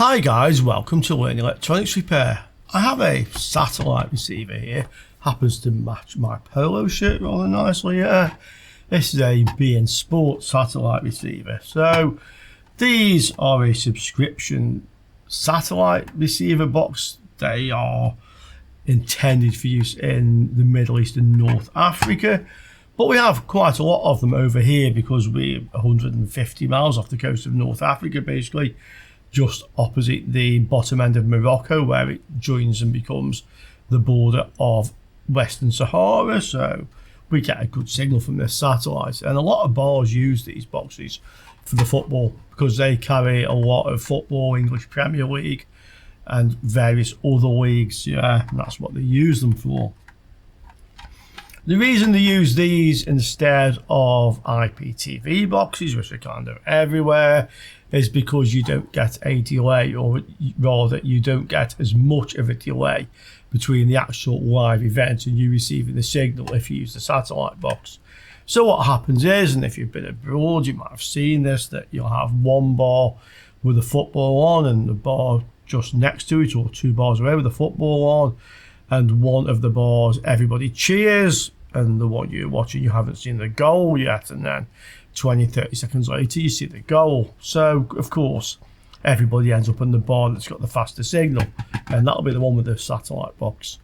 Hi guys, welcome to Learn Electronics Repair. I have a satellite receiver here, happens to match my polo shirt rather nicely. This is a BEIN Sport satellite receiver. So these are a subscription satellite receiver box. They are intended for use in the Middle East and North Africa, but we have quite a lot of them over here because we're 150 miles off the coast of North Africa, basically just opposite the bottom end of Morocco, where it joins and becomes the border of Western Sahara. So we get a good signal from this satellite, and a lot of bars use these boxes for the football because they carry a lot of football, English Premier League and various other leagues. Yeah, and that's what they use them for. The reason they use these instead of IPTV boxes, which are kind of everywhere, is because you don't get a delay, or rather you don't get as much of a delay between the actual live event and you receiving the signal if you use the satellite box. So what happens is, and if you've been abroad you might have seen this, that you'll have one bar with the football on and the bar just next to it, or two bars away with the football on, and one of the bars everybody cheers, and the one you're watching you haven't seen the goal yet, and then 20-30 seconds later you see the goal. So of course everybody ends up on the bar that's got the faster signal, and that'll be the one with the satellite box.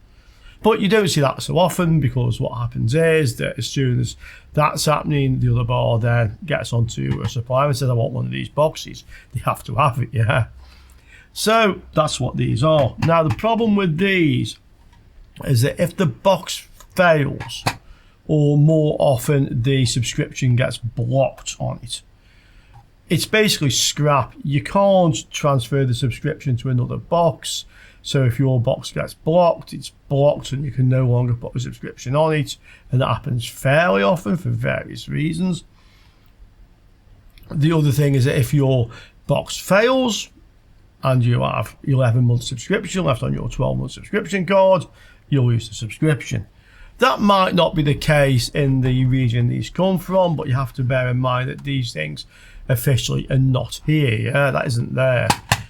But you don't see that so often, because what happens is that as soon as that's happening, the other bar then gets onto a supplier and says, I want one of these boxes. They have to have it, yeah. So that's what these are. Now the problem with these is that if the box fails, or more often the subscription gets blocked on it, it's basically scrap. You can't transfer the subscription to another box. So if your box gets blocked, it's blocked and you can no longer put a subscription on it, and that happens fairly often for various reasons. The other thing is that if your box fails and you have 11 months subscription left on your 12-month subscription card, you'll lose the subscription. That might not be the case in the region these come from, but you have to bear in mind that these things officially are not here. Yeah, that isn't there.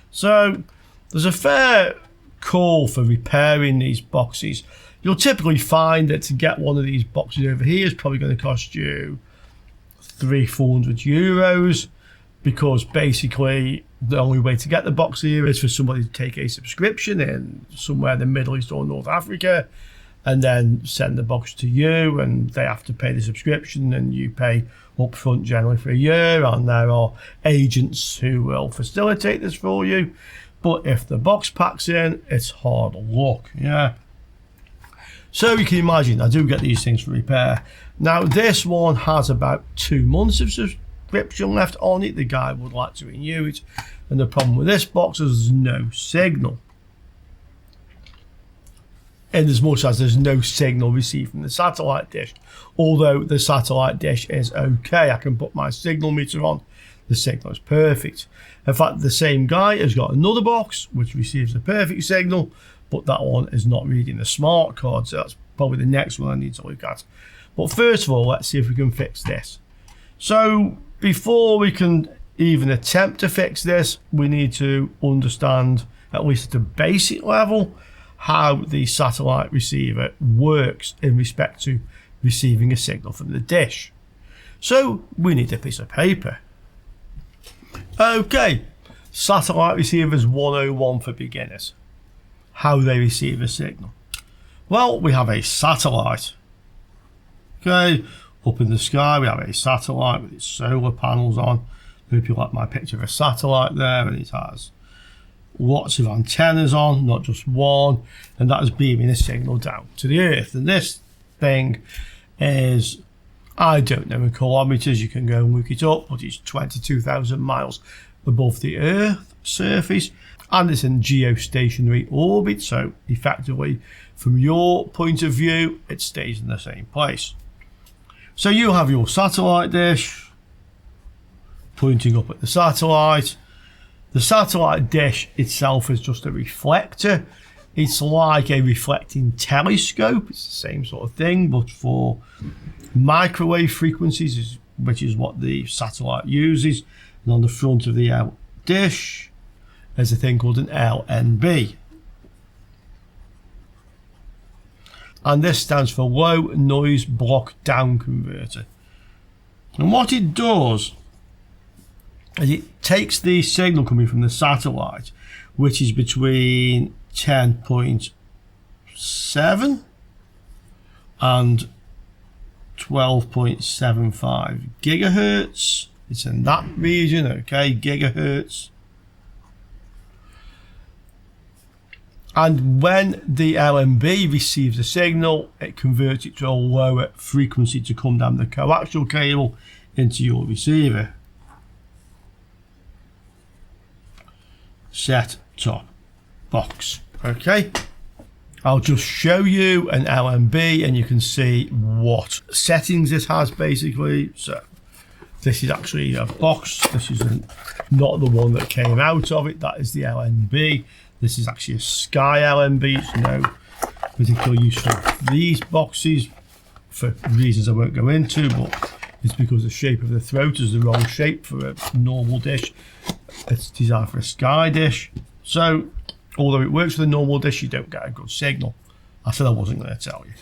So there's a fair call for repairing these boxes. You'll typically find that to get one of these boxes over here is probably going to cost you €300-400, because basically the only way to get the box here is for somebody to take a subscription in somewhere in the Middle East or North Africa, and then send the box to you, and they have to pay the subscription, and you pay up front generally for a year, and there are agents who will facilitate this for you. But if the box packs in, it's hard luck, yeah. So you can imagine, I do get these things for repair. Now this one has about 2 months of subscription left on it. The guy would like to renew it, and the problem with this box is there's no signal. In as much as there's no signal received from the satellite dish, although the satellite dish is okay. I can put my signal meter on, the signal is perfect. In fact, the same guy has got another box which receives a perfect signal, but that one is not reading the smart card, so that's probably the next one I need to look at. But first of all, let's see if we can fix this. So before we can even attempt to fix this, we need to understand, at least at a basic level, how the satellite receiver works in respect to receiving a signal from the dish. So we need a piece of paper. Okay, satellite receivers 101 for beginners. How they receive a signal. Well, we have a satellite. Okay, up in the sky we have a satellite with its solar panels on. Hope you like my picture of a satellite there, and it has lots of antennas on, not just one, and that is beaming a signal down to the earth. And this thing is, I don't know in kilometers, you can go and look it up, but it's 22,000 miles above the earth surface, and it's in geostationary orbit, so effectively from your point of view it stays in the same place. So you have your satellite dish pointing up at the satellite. The satellite dish itself is just a reflector. It's like a reflecting telescope. It's the same sort of thing, but for microwave frequencies, which is what the satellite uses. And on the front of the dish there's a thing called an LNB. And this stands for low noise block down converter. And what it does is it takes the signal coming from the satellite, which is between 10.7 and 12.75 gigahertz. It's in that region, okay, gigahertz. And when the LNB receives a signal, it converts it to a lower frequency to come down the coaxial cable into your receiver. Set top box. Okay, I'll just show you an LNB and you can see what settings it has basically. So this is actually a box. This is not the one that came out of it. That is the LNB. This is actually a Sky LNB. It's no particular use for these boxes for reasons I won't go into, but it's because the shape of the throat is the wrong shape for a normal dish. It's designed for a Sky dish. So although it works for the normal dish, you don't get a good signal. I said I wasn't going to tell you.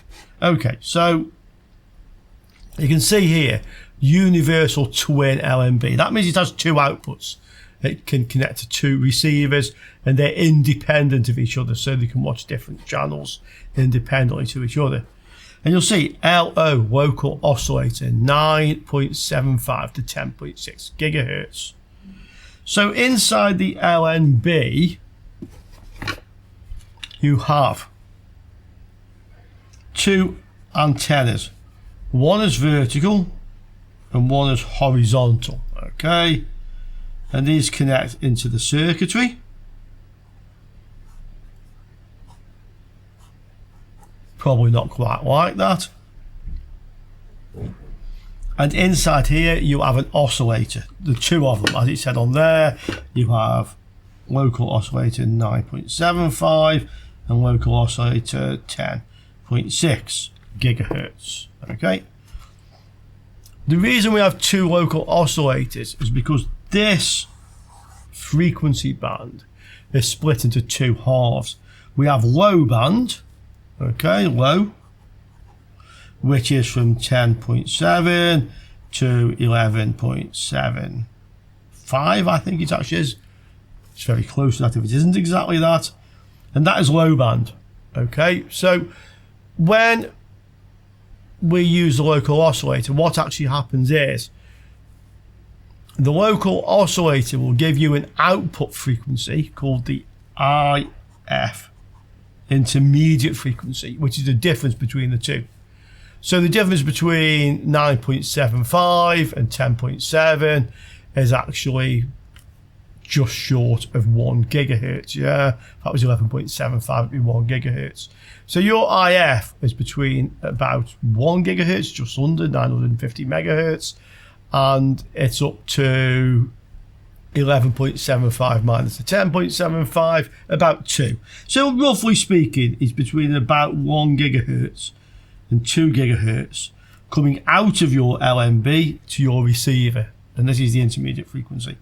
Okay, so you can see here, universal twin LNB. That means it has two outputs. It can connect to two receivers and they're independent of each other, so they can watch different channels independently to each other. And you'll see LO, local oscillator, 9.75 to 10.6 gigahertz. So inside the LNB, you have two antennas. One is vertical and one is horizontal, okay? And these connect into the circuitry. Probably not quite like that. And inside here you have an oscillator, the two of them, as it said on there. You have local oscillator 9.75 and local oscillator 10.6 gigahertz. Okay. The reason we have two local oscillators is because this frequency band is split into two halves. We have low band, okay, low, which is from 10.7 to 11.75, I think it actually is. It's very close to that if it isn't exactly that. And that is low band, okay? So when we use the local oscillator, what actually happens is the local oscillator will give you an output frequency called the IF intermediate frequency, which is the difference between the two. So the difference between 9.75 and 10.7 is actually just short of 1 gigahertz. Yeah, if that was 11.75, it'd be 1 gigahertz. So your IF is between about 1 gigahertz, just under 950 megahertz, and it's up to 11.75 minus the 10.75, about 2. So roughly speaking, it's between about 1 gigahertz and 2 gigahertz coming out of your LNB to your receiver, and this is the intermediate frequency.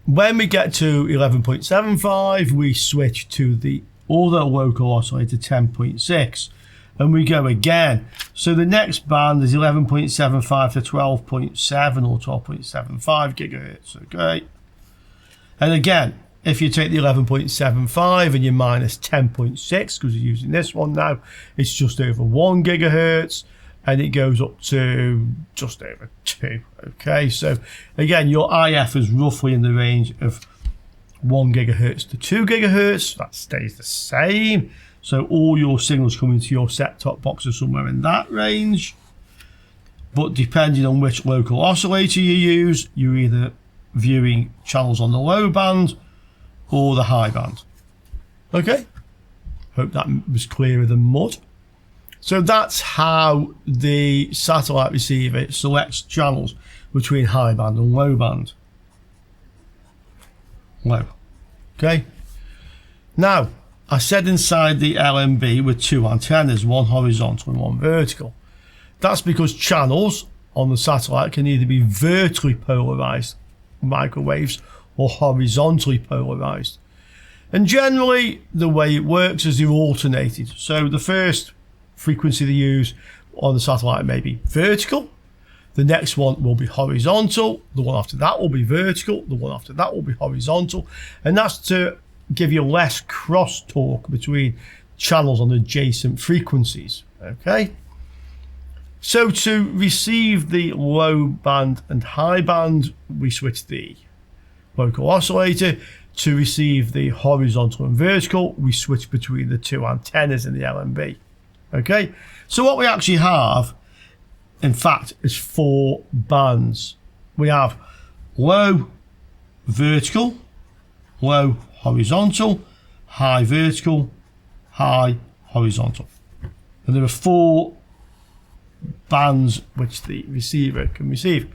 When we get to 11.75, we switch to the other local oscillator 10.6, and we go again. So the next band is 11.75 to 12.7 or 12.75 gigahertz, okay? And again, if you take the 11.75 and you minus 10.6, because you're using this one now, it's just over 1 gigahertz, and it goes up to just over 2. Okay, so again, your IF is roughly in the range of 1 gigahertz to 2 gigahertz. That stays the same. So all your signals coming to your set-top box are somewhere in that range. But depending on which local oscillator you use, you're either viewing channels on the low band or the high band. Okay, hope that was clearer than mud. So that's how the satellite receiver selects channels between high band and low band. Low. Okay. Now, I said inside the LNB with two antennas, one horizontal and one vertical. That's because channels on the satellite can either be vertically polarized microwaves or horizontally polarized. And generally the way it works is they're alternated. So the first frequency they use on the satellite may be vertical, the next one will be horizontal, the one after that will be vertical, the one after that will be horizontal, and that's to give you less crosstalk between channels on adjacent frequencies. Okay, so to receive the low band and high band, we switch the local oscillator. To receive the horizontal and vertical, we switch between the two antennas in the LNB. Okay, so what we actually have, in fact, is 4 bands. We have low vertical, low horizontal, high vertical, high horizontal. And there are 4 bands which the receiver can receive.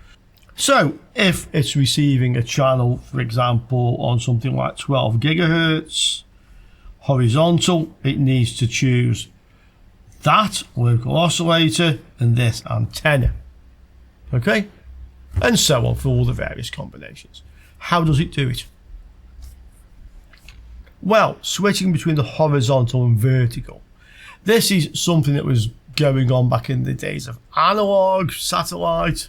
So if it's receiving a channel, for example, on something like 12 gigahertz horizontal, it needs to choose that local oscillator and this antenna. Okay, and so on for all the various combinations. How does it do it? Well, switching between the horizontal and vertical. This is something that was going on back in the days of analog satellite,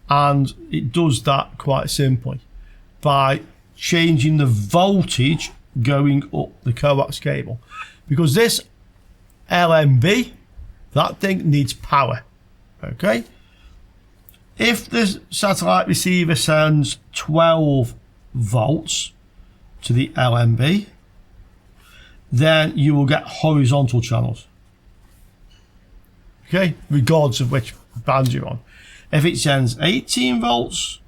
and it does that quite simply by changing the voltage going up the coax cable, because this LNB, that thing needs power. Okay, if the satellite receiver sends 12 volts to the LNB, then you will get horizontal channels. Okay, regardless of which band you're on. If it sends 18 volts,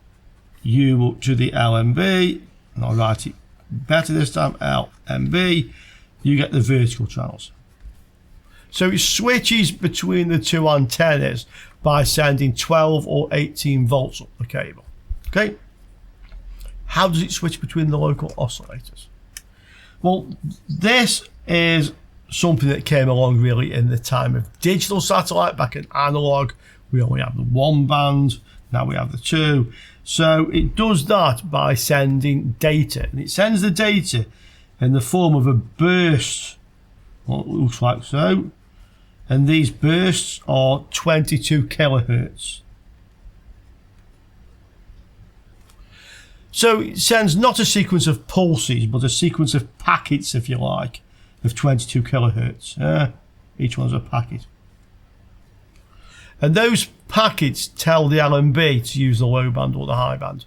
you will to the LNB, and I'll write it better this time, LNB, you get the vertical channels. So it switches between the two antennas by sending 12 or 18 volts up the cable. Okay, how does it switch between the local oscillators? Well, this is something that came along really in the time of digital satellite. Back in analog, we only have the 1 band, now we have the 2. So it does that by sending data, and it sends the data in the form of a burst, what looks like so, and these bursts are 22 kilohertz. So it sends not a sequence of pulses, but a sequence of packets, if you like, of 22 kilohertz. Each one's a packet. And those packets tell the LNB to use the low band or the high band.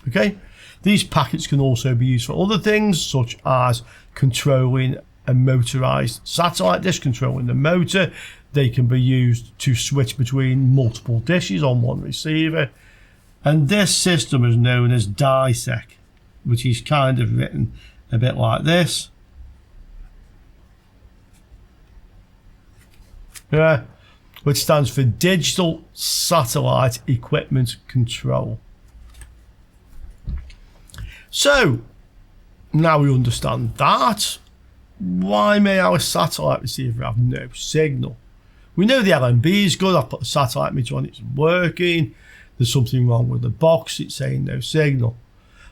Okay? These packets can also be used for other things, such as controlling a motorized satellite dish, controlling the motor. They can be used to switch between multiple dishes on one receiver. And this system is known as DiSEqC, which is kind of written a bit like this. Yeah, which stands for Digital Satellite Equipment Control. So, now we understand that. Why may our satellite receiver have no signal? We know the LNB is good. I've put the satellite meter on, it's working. There's something wrong with the box, it's saying no signal.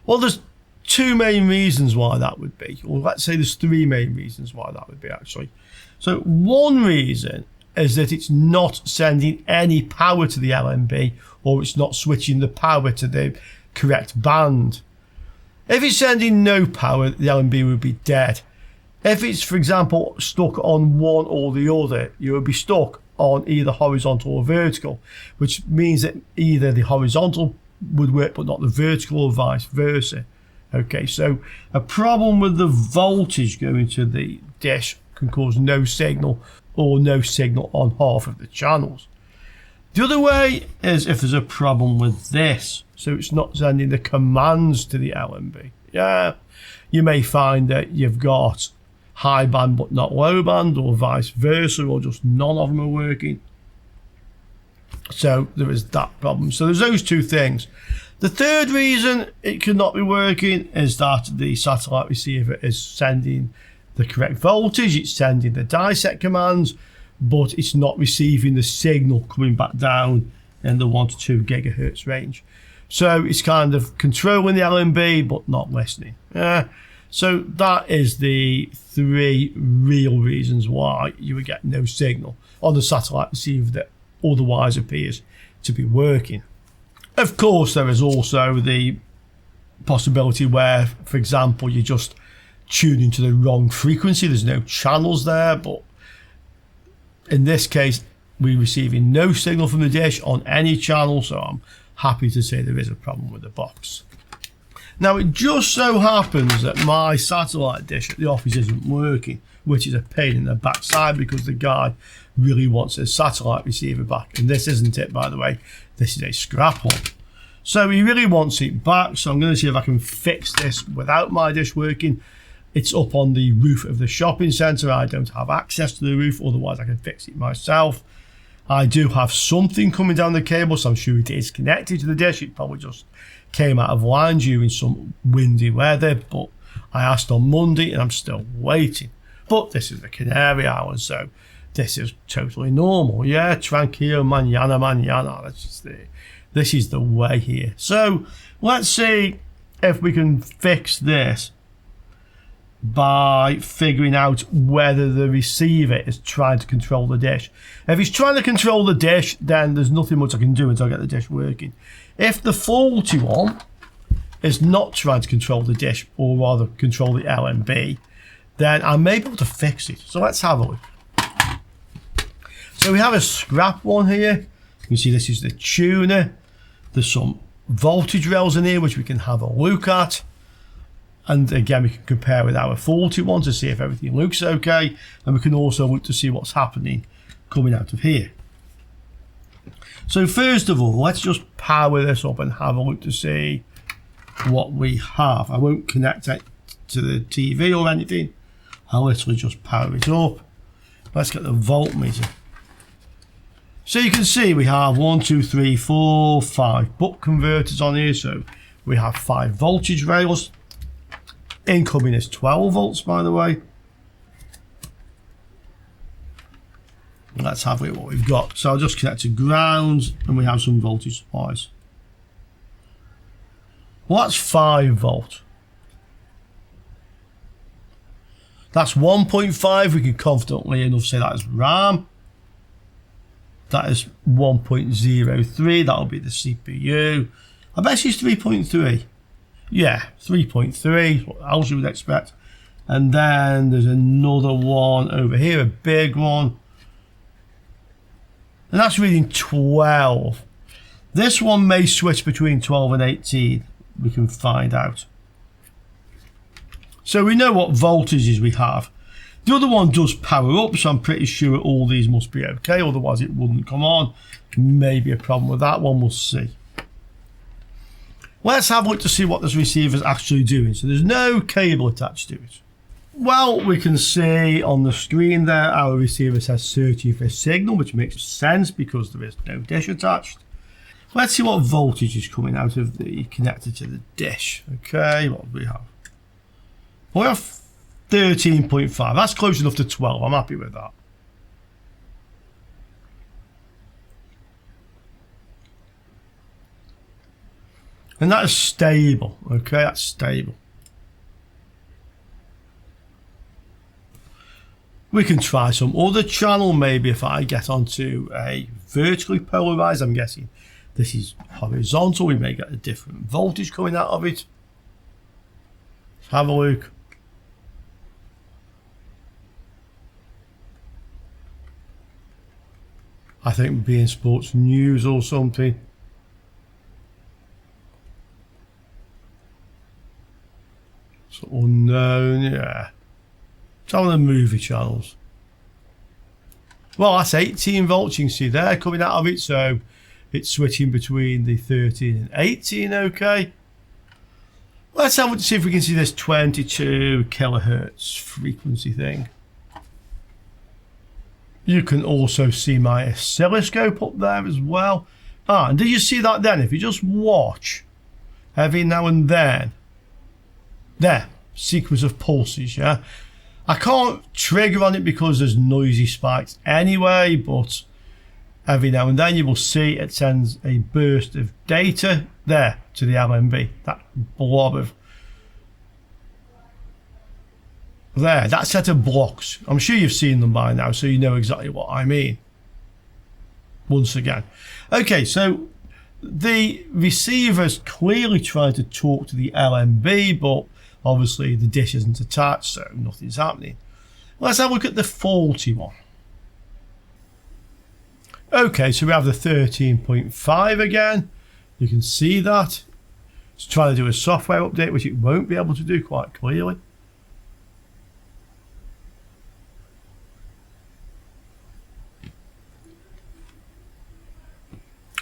Well, there's 2 main reasons why that would be. Or let's say there's 3 main reasons why that would be, actually. So one reason is that it's not sending any power to the LNB, or it's not switching the power to the correct band. If it's sending no power, the LNB would be dead. If it's, for example, stuck on one or the other, you would be stuck on either horizontal or vertical, which means that either the horizontal would work but not the vertical, or vice versa. Okay, so a problem with the voltage going to the dish can cause no signal, or no signal on half of the channels. The other way is if there's a problem with this, so it's not sending the commands to the LNB. Yeah, you may find that you've got high band but not low band, or vice versa, or just none of them are working. So there is that problem. So there's those 2 things. The third reason it could not be working is that the satellite receiver is sending the correct voltage, it's sending the DiSEqC commands, but it's not receiving the signal coming back down in the 1 to 2 gigahertz range. So it's kind of controlling the LNB but not listening. So that is the 3 real reasons why you would get no signal on the satellite receiver that otherwise appears to be working. Of course, there is also the possibility where, for example, you're just tuning to the wrong frequency. There's no channels there, but in this case, we're receiving no signal from the dish on any channel, so I'm happy to say there is a problem with the box. Now, it just so happens that my satellite dish at the office isn't working, which is a pain in the backside because the guy really wants his satellite receiver back. And this isn't it, by the way. This is a scrap one. So he really wants it back. So I'm going to see if I can fix this without my dish working. It's up on the roof of the shopping centre. I don't have access to the roof, otherwise I can fix it myself. I do have something coming down the cable, so I'm sure it is connected to the dish. It probably just came out of line during some windy weather, but I asked on Monday and I'm still waiting. But this is the Canary Islands, so this is totally normal. Yeah, tranquilo, mañana, mañana. This is the way here. So let's see if we can fix this by figuring out whether the receiver is trying to control the dish. If he's trying to control the dish, then there's nothing much I can do until I get the dish working. If the faulty one is not trying to control the dish, or rather control the LNB, then I may be able to fix it. So let's have a look. So we have a scrap one here. You can see this is the tuner. There's some voltage rails in here which we can have a look at. And again, we can compare with our faulty one to see if everything looks okay. And we can also look to see what's happening coming out of here. So first of all, let's just power this up and have a look to see what we have. I won't connect it to the TV or anything. I'll literally just power it up. Let's get the voltmeter. So you can see we have 1, 2, 3, 4, 5 buck converters on here. So we have 5 voltage rails. Incoming is 12 volts, by the way. Let's have a look at what we've got. So I'll just connect to ground and we have some voltage supplies. Well, that's 5 volt. That's 1.5. We can confidently enough say that is RAM. That is 1.03. That'll be the CPU. I bet she's 3.3. Yeah, 3.3. What else you would expect? And then there's another one over here, a big one. And that's reading 12. This one may switch between 12 and 18. We can find out. So we know what voltages we have. The other one does power up, so I'm pretty sure all these must be okay. Otherwise it wouldn't come on. Maybe a problem with that one, we'll see. Let's have a look to see what this receiver is actually doing. So there's no cable attached to it. Well, we can see on the screen there, our receiver says searching for a signal, which makes sense because there is no dish attached. Let's see what voltage is coming out of the connector to the dish. Okay, what do we have? We have 13.5. That's close enough to 12. I'm happy with that. And that is stable. Okay, that's stable. We can try some other channel, maybe if I get onto a vertically polarized. I'm guessing this is horizontal. We may get a different voltage coming out of it. Let's have a look. I think BEIN Sports News or something. It's unknown, yeah. Some of the movie channels. Well, that's 18 volts. You can see there coming out of it. So it's switching between the 13 and 18. Okay. Let's have a look to see if we can see this 22 kilohertz frequency thing. You can also see my oscilloscope up there as well. Ah, and did you see that then? If you just watch every now and then, there, sequence of pulses, yeah. I can't trigger on it because there's noisy spikes anyway, but every now and then you will see it sends a burst of data there to the LNB, that blob of there, that set of blocks, I'm sure you've seen them by now, so you know exactly what I mean. Once again. Okay, so the receiver's clearly trying to talk to the LNB, but obviously the dish isn't attached, so nothing's happening. Let's have a look at the faulty one. Okay, so we have the 13.5 again. You can see that. It's trying to do a software update, which it won't be able to do quite clearly.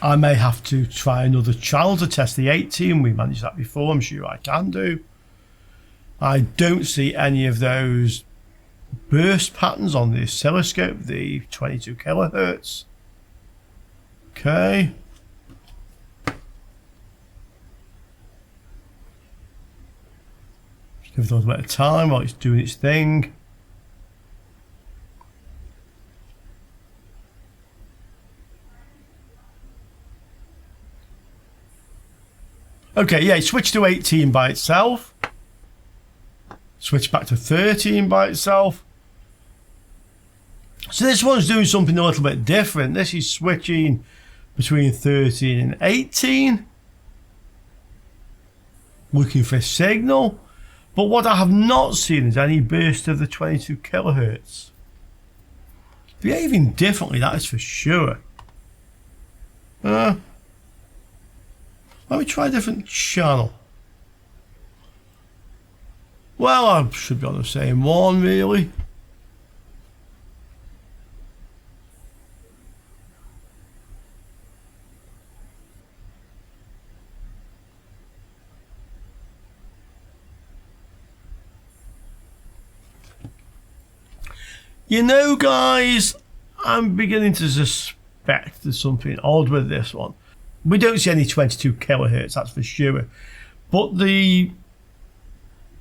I may have to try another channel to test the 18. We managed that before, I'm sure I can do. I don't see any of those burst patterns on the oscilloscope, the 22 kilohertz. Okay. Just give it a little bit of time while it's doing its thing. Okay, yeah, it switched to 18 by itself. Switch back to 13 by itself. So this one's doing something a little bit different. This is switching between 13 and 18. Looking for a signal. But what I have not seen is any burst of the 22 kilohertz. Behaving differently, that is for sure. Let me try a different channel. Well, I should be on the same one, really. You know, guys, I'm beginning to suspect there's something odd with this one. We don't see any 22 kilohertz, that's for sure. But the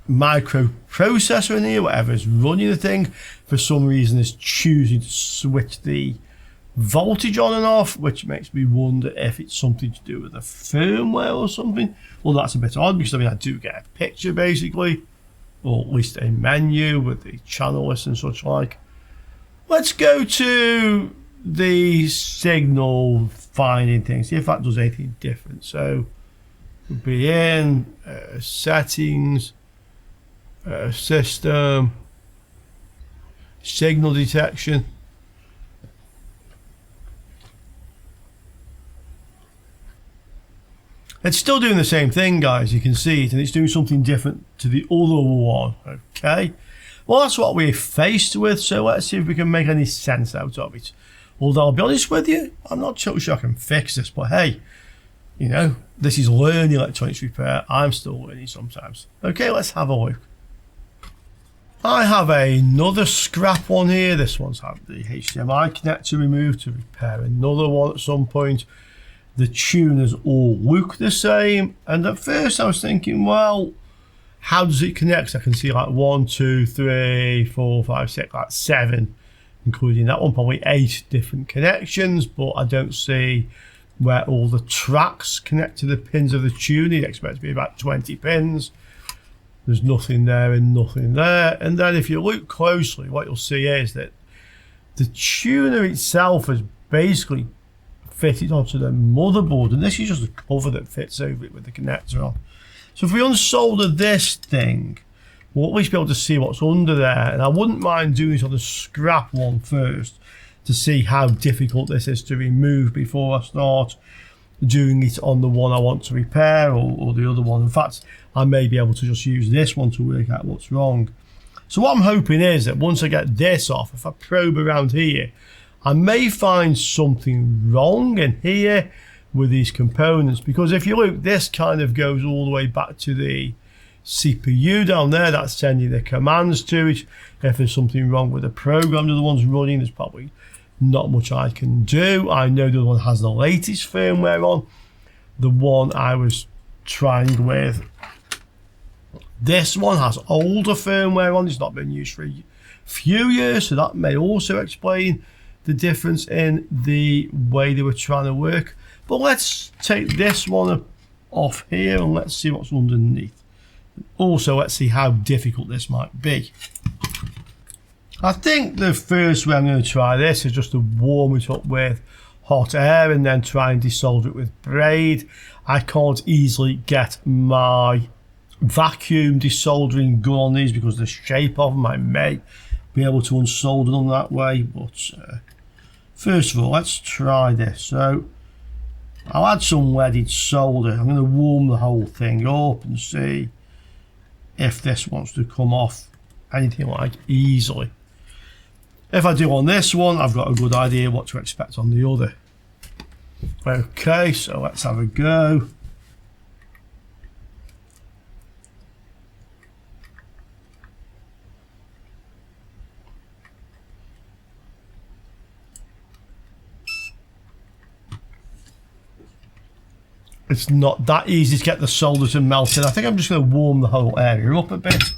microprocessor in here, whatever is running the thing, for some reason is choosing to switch the voltage on and off, which makes me wonder if it's something to do with the firmware or something. Well, that's a bit odd, because I mean, I do get a picture basically, or at least a menu with the channel list and such like. Let's go to the signal finding things, see if that does anything different. So we'll be in settings, system, signal detection. It's still doing the same thing, guys, you can see it, and it's doing something different to the other one. Okay, well, that's what we're faced with, so let's see if we can make any sense out of it. Although I'll be honest with you, I'm not so sure I can fix this, but hey, you know, this is learning electronics repair. I'm still learning sometimes. Okay, let's have a look. I have another scrap one here. This one's had the HDMI connector removed to repair another one at some point. The tuners all look the same, and at first I was thinking, well, how does it connect? I can see like 1, 2, 3, 4, 5, 6, like 7, including that one, probably 8 different connections, but I don't see where all the tracks connect to the pins of the tuner. You'd expect to be about 20 pins. There's nothing there and nothing there. And then if you look closely, what you'll see is that the tuner itself is basically fitted onto the motherboard, and this is just a cover that fits over it with the connector on. So if we unsolder this thing, we'll at least be able to see what's under there, and I wouldn't mind doing it on the scrap one first to see how difficult this is to remove before I start doing it on the one I want to repair, or the other one. In fact, I may be able to just use this one to work out what's wrong. So what I'm hoping is that once I get this off, if I probe around here, I may find something wrong in here with these components, because if you look, this kind of goes all the way back to the CPU down there. That's sending the commands to it. If there's something wrong with the program the other one's running, there's probably not much I can do. I know the other one has the latest firmware on. The one I was trying with, this one has older firmware on. It's not been used for a few years, so that may also explain the difference in the way they were trying to work. But let's take this one off here and let's see what's underneath. Also, let's see how difficult this might be. I think the first way I'm going to try this is just to warm it up with hot air and then try and desolder it with braid. I can't easily get my vacuum desoldering gun on these because of the shape of them. I may be able to unsolder them that way, but first of all, let's try this. So I'll add some leaded solder. I'm going to warm the whole thing up and see if this wants to come off anything like easily. If I do on this one, I've got a good idea what to expect on the other. Okay, so let's have a go. It's not that easy to get the solder to melt in. I think I'm just going to warm the whole area up a bit.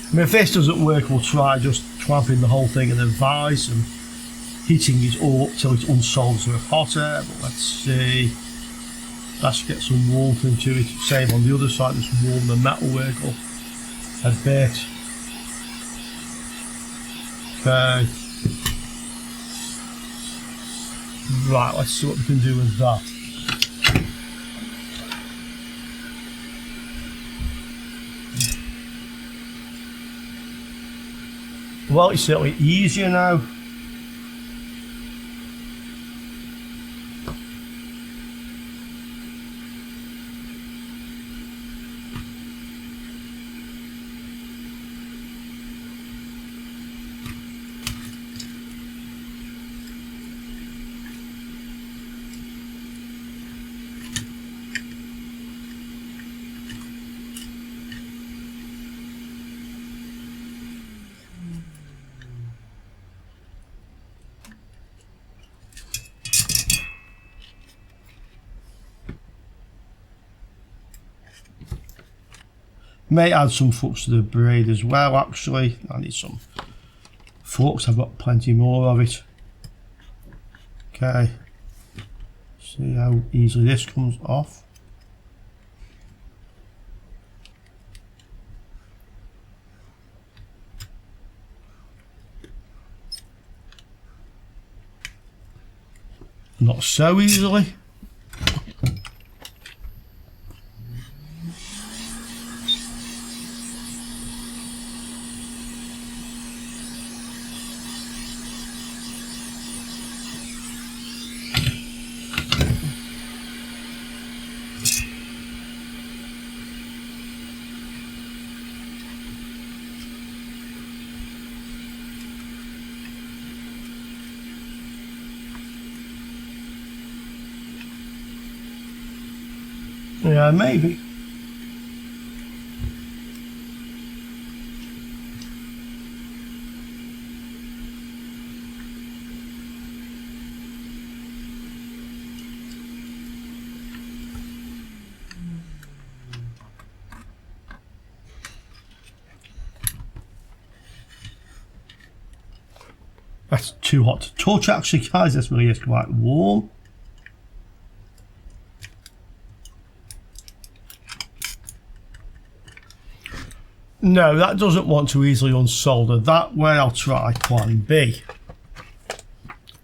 I mean, if this doesn't work, we'll try just clamping the whole thing in a vise and heating it all up till it's unsoldered with hot air. But let's see. Let's get some warmth into it. Same on the other side, just warm the metalwork up a bit. Okay. Right, let's see what we can do with that. Well, it's certainly easier now. May add some flux to the braid as well. Actually, I need some flux. I've got plenty more of it. Okay, see how easily this comes off. Not so easily. Yeah, maybe. That's too hot to touch actually, guys. This really is quite warm. No, that doesn't want to easily unsolder. That way I'll try plan B.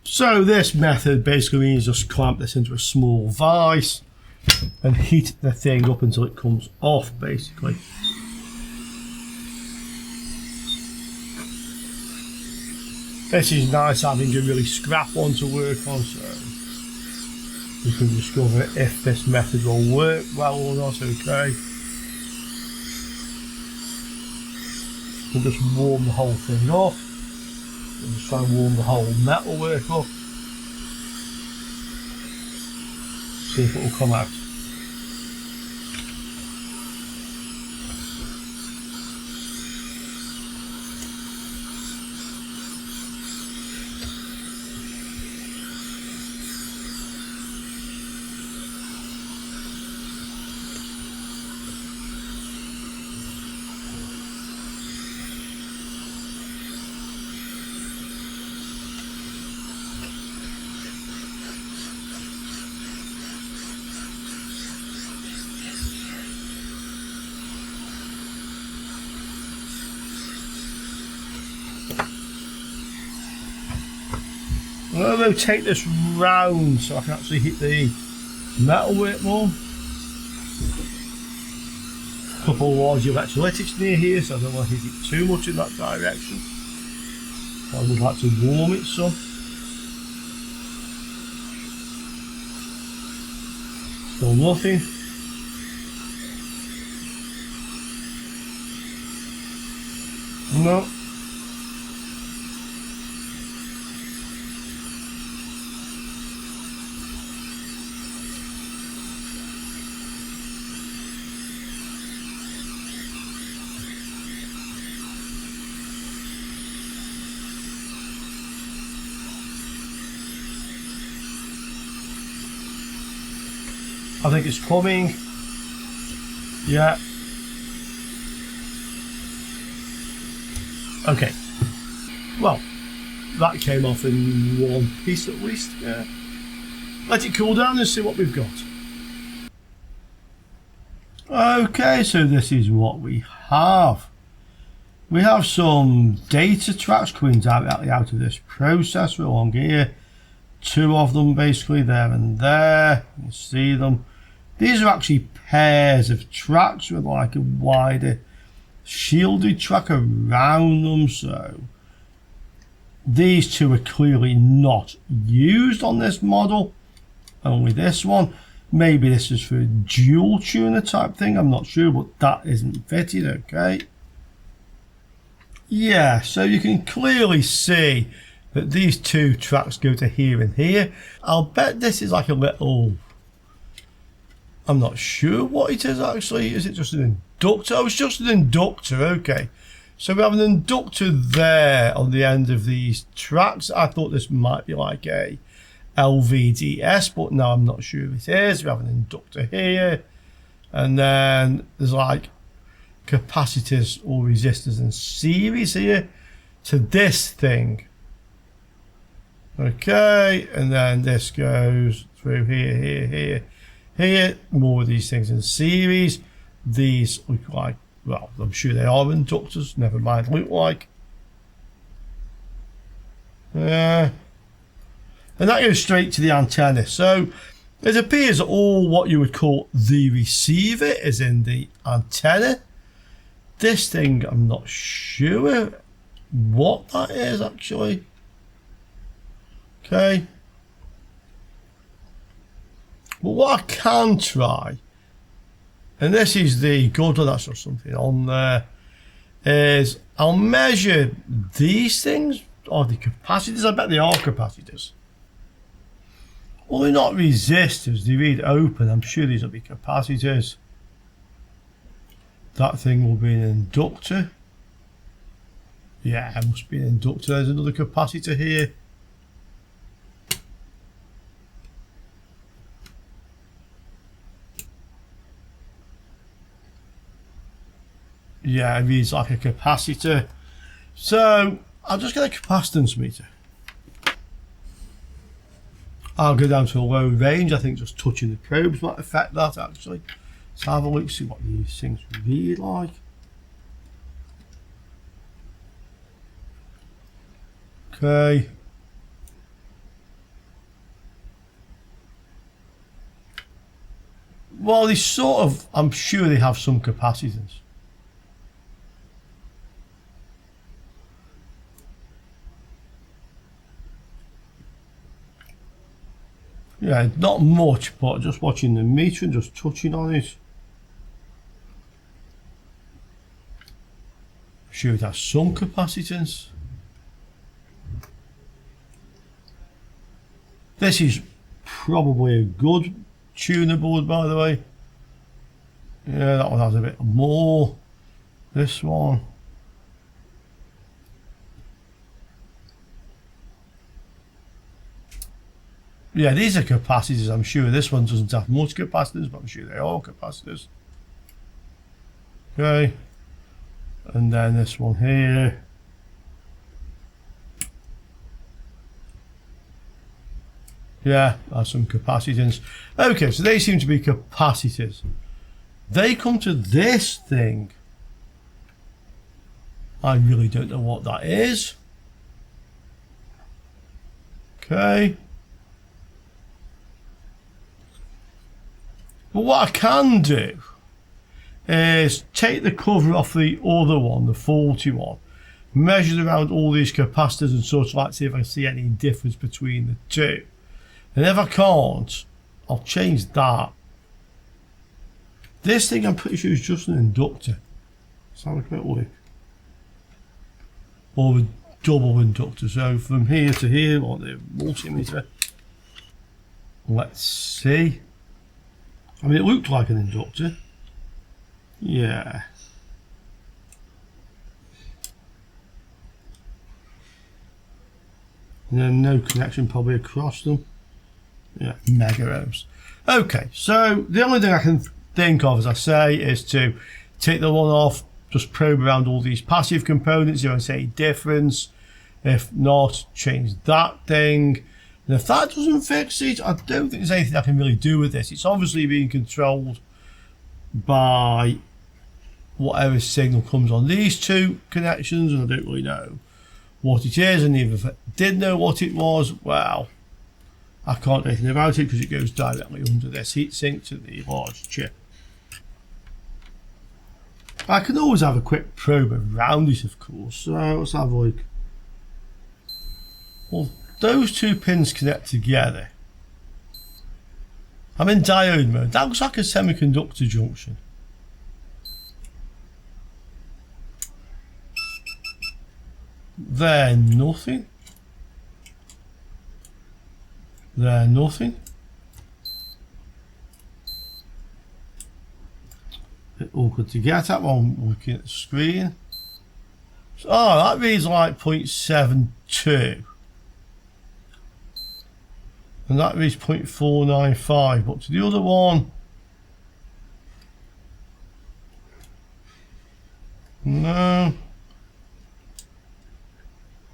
So this method basically means just clamp this into a small vise and heat the thing up until it comes off basically. This is nice having a really scrap one to work on, so you can discover if this method will work well or not. Okay. We'll just warm the whole thing up. We'll just try and warm the whole metalwork up. See if it will come out. I'm going to rotate this round so I can actually hit the metal with it more. A couple of large electrolytics near here, so I don't want to hit it too much in that direction. I would like to warm it some. Still nothing. No. I think it's coming. Yeah. Okay. Well, that came off in one piece at least. Yeah. Let it cool down and see what we've got. Okay, so this is what we have. We have some data tracks coming directly out of this processor along here. Two of them basically there and there. You can see them. These are actually pairs of tracks with like a wider shielded track around them. So these two are clearly not used on this model. Only this one. Maybe this is for a dual tuner type thing. I'm not sure, but that isn't fitted. Okay. Yeah, so you can clearly see that these two tracks go to here and here. I'll bet this is like a little, I'm not sure what it is actually. Is it just an inductor? Oh, it's just an inductor. Okay. So we have an inductor there on the end of these tracks. I thought this might be like a LVDS, but no, I'm not sure it is. We have an inductor here. And then there's like capacitors or resistors in series here to this thing. Okay, and then this goes through here. More of these things in series. These look like, well, I'm sure they are inductors, never mind look like. Yeah. And that goes straight to the antenna. So it appears that all what you would call the receiver is in the antenna. This thing, I'm not sure what that is actually. Okay. But what I can try, and this is the good one, that's just something on there, is I'll measure these things. Are the capacitors? I bet they are capacitors. Well, they're not resistors, they read open. I'm sure these will be capacitors. That thing will be an inductor. Yeah, it must be an inductor. There's another capacitor here. Yeah, it reads like a capacitor. So I'll just get a capacitance meter. I'll go down to a low range. I think just touching the probes might affect that actually. Let's have a look, see what these things read like. Okay. Well, they sort of, I'm sure they have some capacitance. Yeah, not much, but just watching the meter and just touching on it. I'm sure it has some capacitance. This is probably a good tuner board, by the way. Yeah, that one has a bit more. This one. Yeah, these are capacitors, I'm sure. This one doesn't have much capacitors, but I'm sure they are capacitors. Okay. And then this one here. Yeah, that's some capacitance. Okay, so they seem to be capacitors. They come to this thing. I really don't know what that is. Okay. But what I can do is take the cover off the other one, the faulty one, measure around all these capacitors and sort of like see if I can see any difference between the two. And if I can't, I'll change that. This thing I'm pretty sure is just an inductor. Let's have a quick look. Or a double inductor. So from here to here on the multimeter. Let's see. I mean, it looked like an inductor. Yeah. And then no connection probably across them. Yeah, mega ohms. Okay, so the only thing I can think of, as I say, is to take the one off, just probe around all these passive components, you don't see any difference. If not, change that thing. And if that doesn't fix it, I don't think there's anything I can really do with this. It's obviously being controlled by whatever signal comes on these two connections, and I don't really know what it is, and even if I did know what it was, well, I can't do anything about it because it goes directly under this heatsink to the large chip. I can always have a quick probe around it, of course, so let's have a look. Well, those two pins connect together. I'm in diode mode. That looks like a semiconductor junction. They're nothing. They're nothing. Bit awkward to get at while I'm looking at the screen. So, oh, that reads like 0.72. And that reads 0.495. But to the other one, no.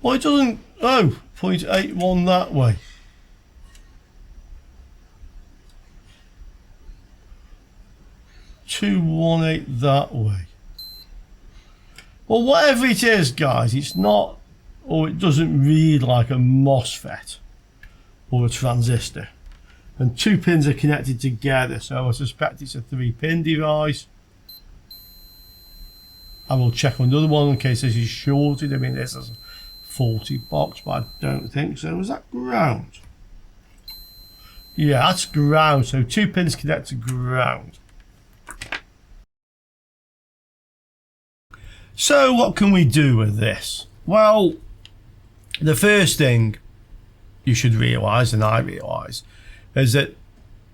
Well, it doesn't. Oh, 0.81 that way. .218 that way. Well, whatever it is, guys, it's not, or it doesn't read like a MOSFET or a transistor. And two pins are connected together, so I suspect it's a 3-pin device. I will check on the other one in case this is shorted. I mean, this is a faulty box, but I don't think so. Is that ground? Yeah, that's ground. So two pins connect to ground. So what can we do with this? Well, the first thing you should realise, and I realise, is that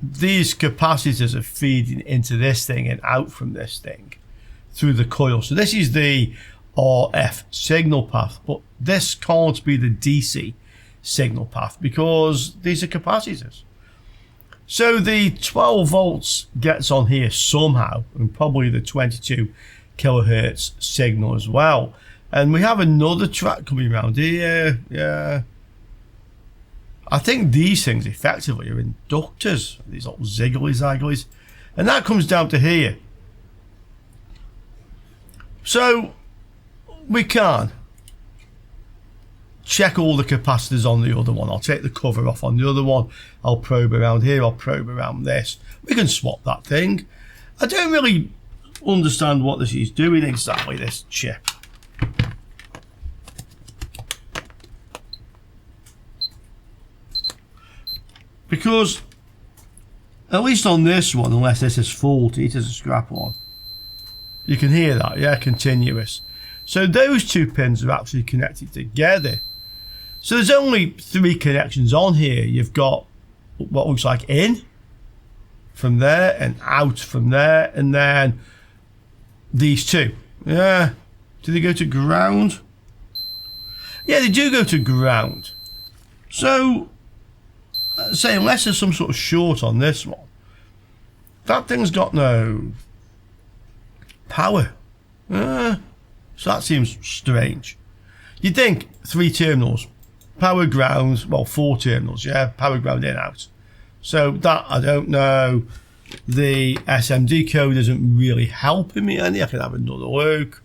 these capacitors are feeding into this thing and out from this thing through the coil. So this is the RF signal path, but this can't be the DC signal path because these are capacitors. So the 12 volts gets on here somehow, and probably the 22 kilohertz signal as well. And we have another track coming around here. Yeah, I think these things effectively are inductors, these little ziggly-zagglies, and that comes down to here. So we can check all the capacitors on the other one. I'll take the cover off on the other one. I'll probe around here. I'll probe around this. We can swap that thing. I don't really understand what this is doing exactly, this chip. Because at least on this one, unless this is faulty, it is a scrap one. You can hear that, yeah, continuous. So those two pins are actually connected together. So there's only 3 connections on here. You've got what looks like in from there and out from there, and then these two. Yeah. Do they go to ground? Yeah, they do go to ground. So, say unless there's some sort of short on this one, that thing's got no power. So that seems strange. You'd think 3 terminals, power ground, well 4 terminals, yeah, power ground in out. So that I don't know. The SMD code isn't really helping me any. I can have another look.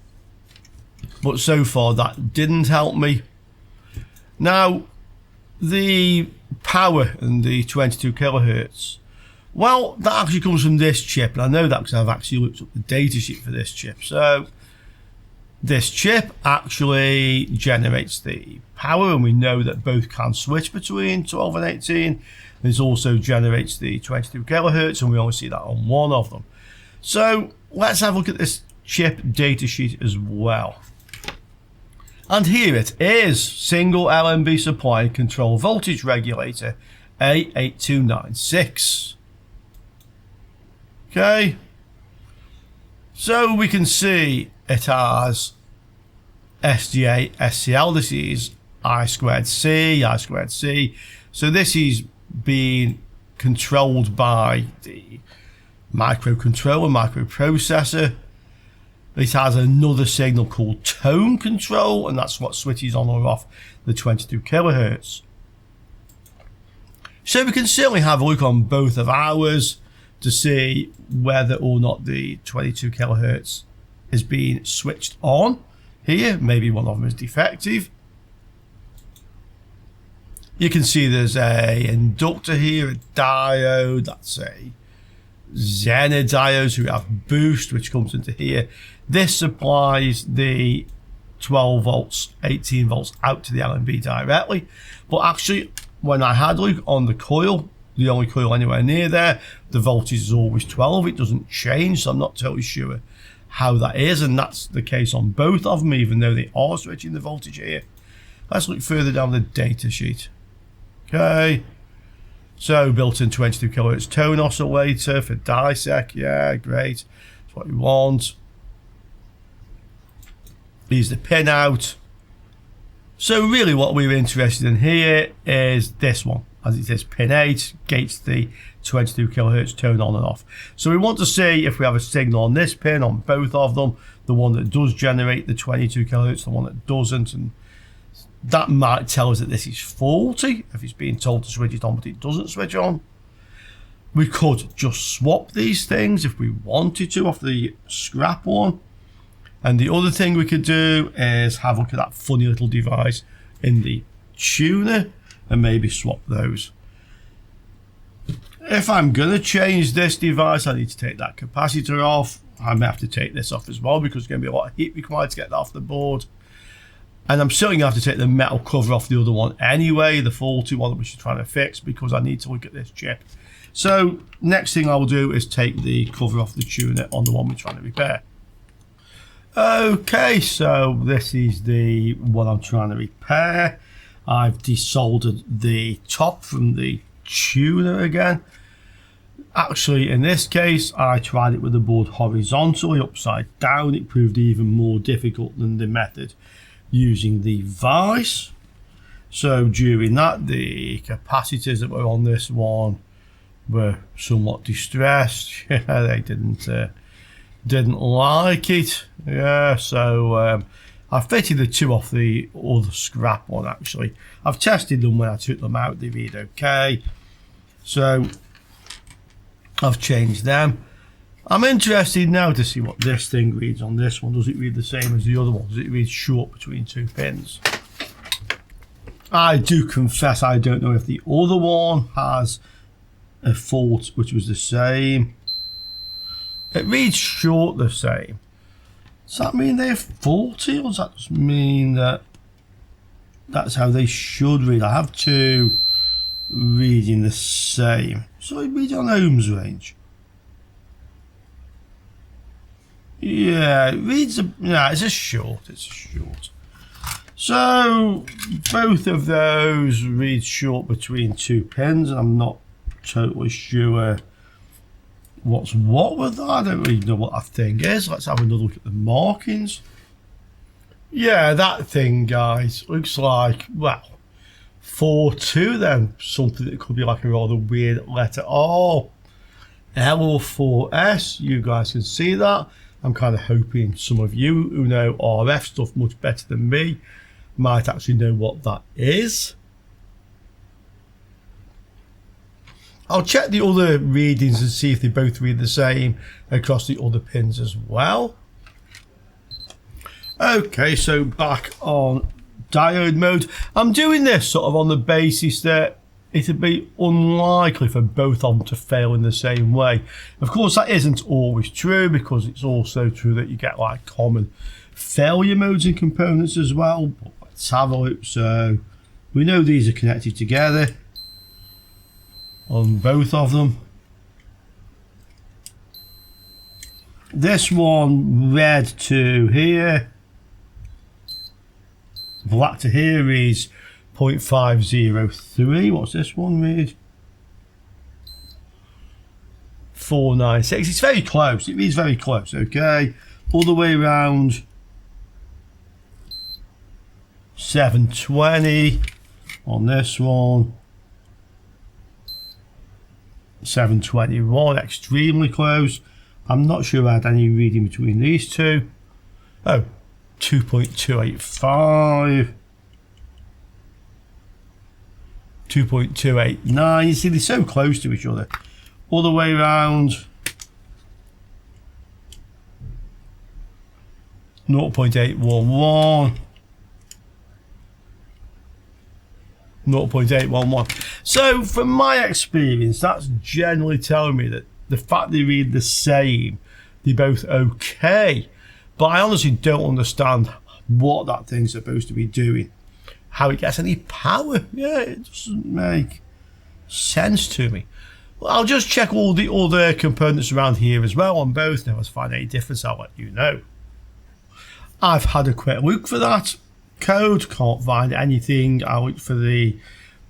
But so far that didn't help me. Now, the power and the 22 kilohertz, well, that actually comes from this chip, and I know that because I've actually looked up the datasheet for this chip. So this chip actually generates the power, and we know that both can switch between 12 and 18. This also generates the 22 kilohertz, and we only see that on one of them. So let's have a look at this chip datasheet as well. And here it is, single LNB supply and control voltage regulator A8296. Okay, so we can see it has SDA, SCL, this is I2C. So this is being controlled by the microcontroller, microprocessor. It has another signal called tone control, and that's what switches on or off the 22 kilohertz. So we can certainly have a look on both of ours to see whether or not the 22 kilohertz is being switched on here. Maybe one of them is defective. You can see there's a inductor here, a diode, that's a Zener diode, so we have boost which comes into here. This supplies the 12 volts, 18 volts out to the LNB directly, but actually when I had a look on the coil, the only coil anywhere near there, the voltage is always 12, it doesn't change, so I'm not totally sure how that is, and that's the case on both of them, even though they are switching the voltage here. Let's look further down the data sheet. Okay, so built-in 22 kilohertz tone oscillator for DiSEqC, yeah, great, that's what we want. Here's the pin out. So really what we're interested in here is this one, as it says pin 8, gates the 22 kilohertz tone on and off. So we want to see if we have a signal on this pin, on both of them, the one that does generate the 22 kilohertz, the one that doesn't, and that might tell us that this is faulty if it's being told to switch it on but it doesn't switch on. We could just swap these things if we wanted to off the scrap one. And the other thing we could do is have a look at that funny little device in the tuner and maybe swap those. If I'm going to change this device, I need to take that capacitor off. I may have to take this off as well because there's going to be a lot of heat required to get that off the board. And I'm certainly going to have to take the metal cover off the other one anyway, the faulty one that we're trying to fix, because I need to look at this chip. So next thing I'll do is take the cover off the tuner on the one we're trying to repair. Okay, so this is the one I'm trying to repair. I've desoldered the top from the tuner again. Actually, in this case, I tried it with the board horizontally, upside down. It proved even more difficult than the method using the vise. So during that, the capacitors that were on this one were somewhat distressed. Yeah, they didn't like it. Yeah, so I fitted the two off the other scrap one. Actually, I've tested them when I took them out, they read okay, so I've changed them. I'm interested now to see what this thing reads on this one. Does it read the same as the other one? Does it read short between two pins? I do confess I don't know if the other one has a fault which was the same. It reads short the same. Does that mean they're faulty, or does that just mean that that's how they should read? I have two reading the same. So it reads on ohms range. Yeah, it reads it's a short. So both of those read short between two pins, and I'm not totally sure what's what with that. I don't really know what that thing is. Let's have another look at the markings. Yeah, that thing, guys, looks like, well, 4-2 then. Something that could be like a rather weird letter R. L or 4S, you guys can see that. I'm kind of hoping some of you who know RF stuff much better than me might actually know what that is. I'll check the other readings and see if they both read the same across the other pins as well. Okay, so back on diode mode. I'm doing this sort of on the basis that it'd be unlikely for both of them to fail in the same way. Of course, that isn't always true, because it's also true that you get like common failure modes in components as well. But let's have a look. So we know these are connected together on both of them. This one, red to here, black to here, is 0.503. What's this one read? 496. It's very close. It reads very close. Okay. All the way around 720 on this one. 721. Extremely close. I'm not sure I had any reading between these two. Oh, 2.285. 2.289. You see, they're so close to each other. All the way around 0.811. 0.811. So from my experience, that's generally telling me that the fact they read the same, they're both okay. But I honestly don't understand what that thing's supposed to be doing, how it gets any power. Yeah, it doesn't make sense to me. Well, I'll just check all the other components around here as well on both. Now, if I find any difference, I'll let you know. I've had a quick look for that code, can't find anything. I looked for the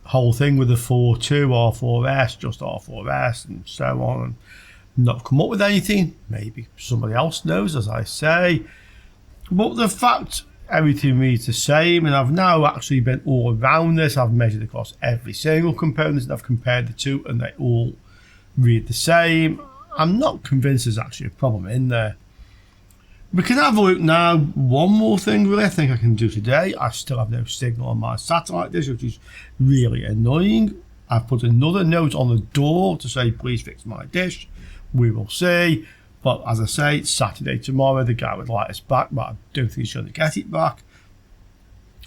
whole thing with the 4.2 R4S, just R4S and so on, and not come up with anything. Maybe somebody else knows, as I say. But the fact everything reads the same, and I've now actually been all around this. I've measured across every single component and I've compared the two, and they all read the same. I'm not convinced there's actually a problem in there. We can have a look now. One more thing really I think I can do today. I still have no signal on my satellite dish, which is really annoying. I've put another note on the door to say please fix my dish. We will see. But as I say, it's Saturday tomorrow. The guy would like us back, but I don't think he's going to get it back.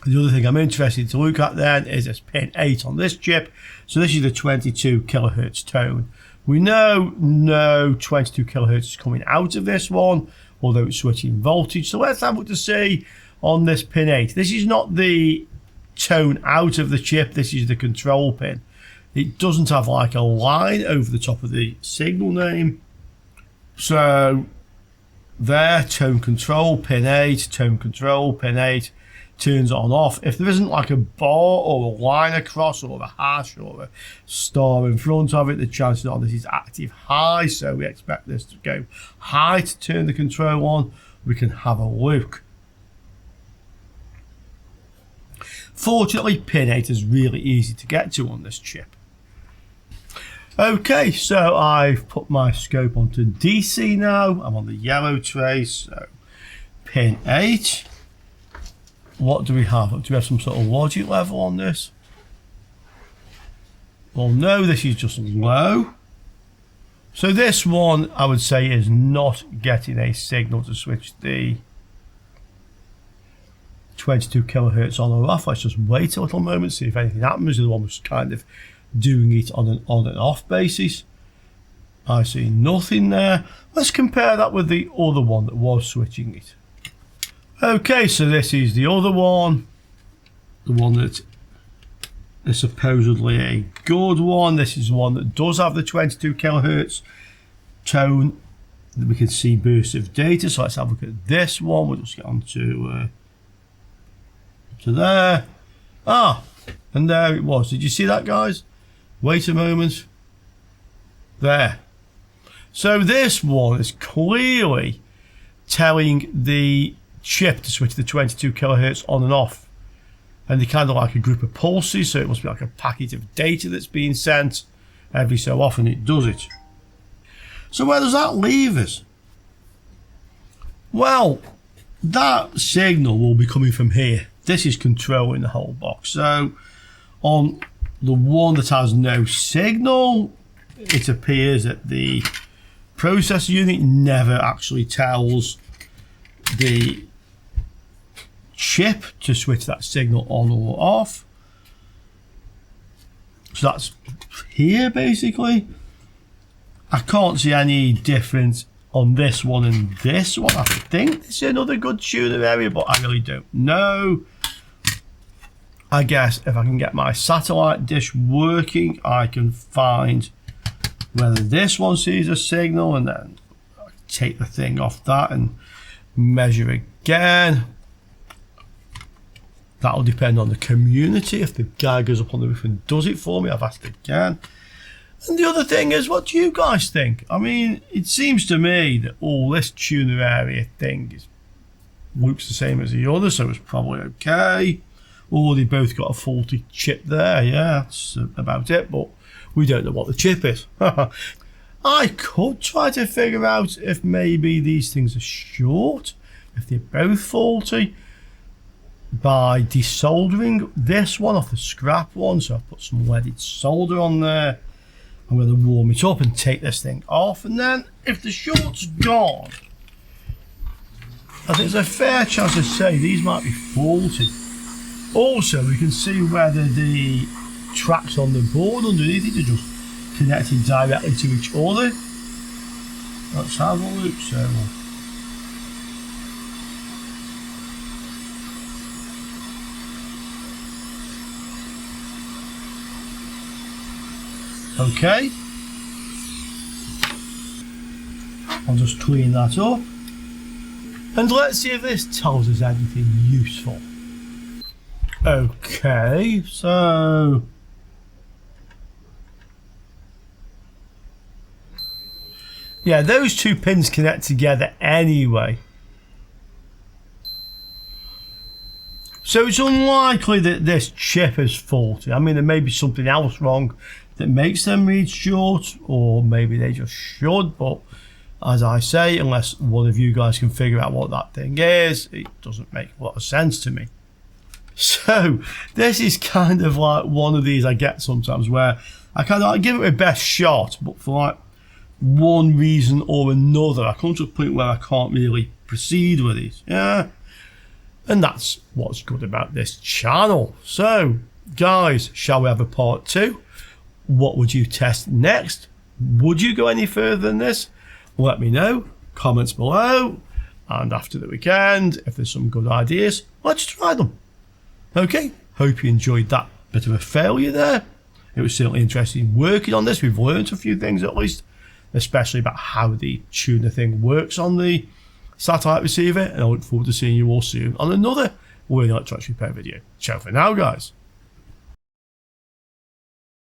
The other thing I'm interested to look at then is this pin 8 on this chip. So this is the 22 kilohertz tone. We know no 22 kilohertz is coming out of this one, although it's switching voltage. So let's have a look to see on this pin 8. This is not the tone out of the chip, this is the control pin. It doesn't have like a line over the top of the signal name. So there, tone control, pin 8, tone control, pin 8, turns on off. If there isn't like a bar or a line across or a hash or a star in front of it, the chances are this is active high, so we expect this to go high to turn the control on. We can have a look. Fortunately, pin 8 is really easy to get to on this chip. Okay, so I've put my scope onto DC now. I'm on the yellow trace, so pin 8. What do we have? Do we have some sort of logic level on this? Well, no, this is just low. So this one, I would say, is not getting a signal to switch the 22 kilohertz on or off. Let's just wait a little moment, see if anything happens. The other one was kind of doing it on an on and off basis. I see nothing there. Let's compare that with the other one that was switching it. Okay, so this is the other one, the one that is supposedly a good one. This is the one that does have the 22 kilohertz tone that we can see bursts of data. So let's have a look at this one. We'll just get on to there. Ah, and there it was. Did you see that, guys? Wait a moment. There. So this one is clearly telling the chip to switch the 22 kilohertz on and off, and they're kind of like a group of pulses, so it must be like a packet of data that's being sent. Every so often it does it. So where does that leave us? Well, that signal will be coming from here. This is controlling the whole box. So on the one that has no signal, it appears that the processor unit never actually tells the chip to switch that signal on or off. So that's here basically. I can't see any difference on this one and this one. I think this is another good tuner area, but I really don't know. I guess if I can get my satellite dish working, I can find whether this one sees a signal, and then take the thing off that and measure again. That'll depend on the community. If the guy goes up on the roof and does it for me, I've asked again. And the other thing is, what do you guys think? I mean, it seems to me that all this tuner area thing looks the same as the other, so it's probably okay. Or they both got a faulty chip there. Yeah, that's about it, but we don't know what the chip is. I could try to figure out if maybe these things are short, if they're both faulty, by desoldering this one off the scrap one. So I've put some leaded solder on there. I'm going to warm it up and take this thing off, and then if the short's gone, I think there's a fair chance to say these might be faulty. Also, we can see whether the tracks on the board underneath it are just connected directly to each other. Let's have a look. So okay, I'll just clean that up, and let's see if this tells us anything useful. Okay, so yeah, those two pins connect together anyway. So it's unlikely that this chip is faulty. I mean, there may be something else wrong that makes them read short, or maybe they just should, but as I say, unless one of you guys can figure out what that thing is, it doesn't make a lot of sense to me. So this is kind of like one of these I get sometimes where I give it my best shot, but for like one reason or another, I come to a point where I can't really proceed with it. Yeah, and that's what's good about this channel. So guys, shall we have a part 2? What would you test next? Would you go any further than this? Let me know, comments below, and after the weekend, if there's some good ideas, let's try them. Okay, hope you enjoyed that bit of a failure there. It was certainly interesting working on this. We've learned a few things at least, especially about how the tuner thing works on the satellite receiver, and I look forward to seeing you all soon on another Learning Electronics Repair video. Ciao for now, guys.